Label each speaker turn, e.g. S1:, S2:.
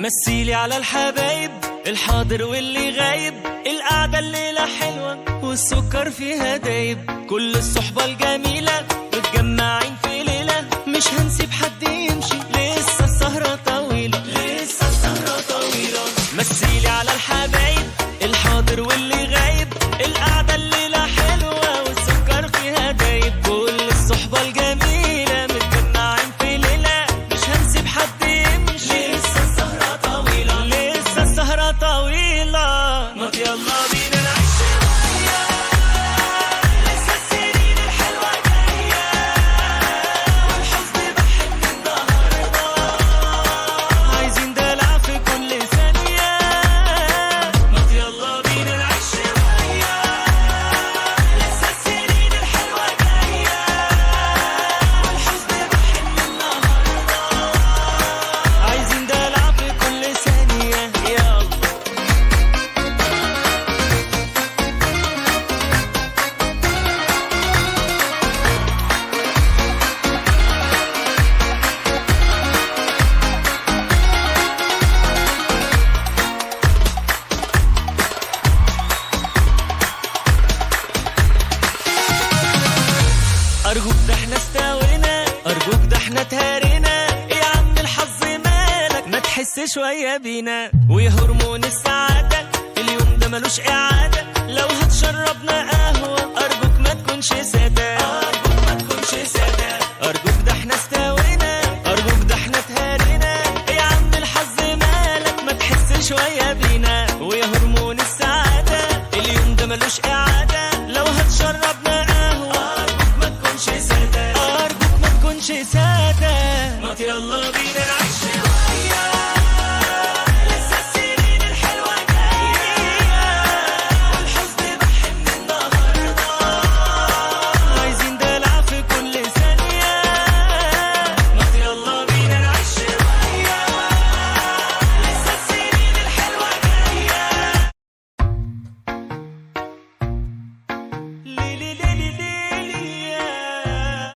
S1: مثيلي على الحبايب الحاضر واللي غايب، القعدة الليلة حلوة والسكر فيها دايب، كل الصحبة الجميلة متجمعين في ليلة، مش هنسيب حد يمشي، لسه السهرة طويلة، لسه السهرة طويلة. مثيلي على الحبايب الحاضر واللي غايب، القعدة الليلة حلوة والسكر فيها دايب، كل الصحبة الجميلة متجمعين في ليلة، مش هنسيب حد يمشي، لسه السهرة طويلة، لسه السهرة طويلة. ما يلا بينا نعيش شوية، لسه السنين الحلوة جاية، والحزن بحن النهاردة، عايزين دلع في كل ثانية. ما يلا بينا نعيش شوية، لسه السنين الحلوة جاية، والحزن بحن النهاردة، عايزين دلع في كل ثانية. يلا أرجوك ده احنا استوينا، أرجوك ده احنا تهرينا، يا عم الحظ مالك ما تحس شوية بينا، ويا هرمون السعادة اليوم ده ملوش إعادة، لو هتشربنا قهوة أرجوك ما تكونش سادة، أرجوك ما تكونش سادة، أرجوك ده احنا استوينا، أرجوك ده احنا تهرينا، يا عم الحظ مالك ما تحس شوية بينا، ويا هرمون السعادة اليوم ده ملوش إعادة، لو هتشربنا قهوة أرجوك ما تكونش سادة، أرجوك ما تكونش سادة. ما يلا بينا نعيش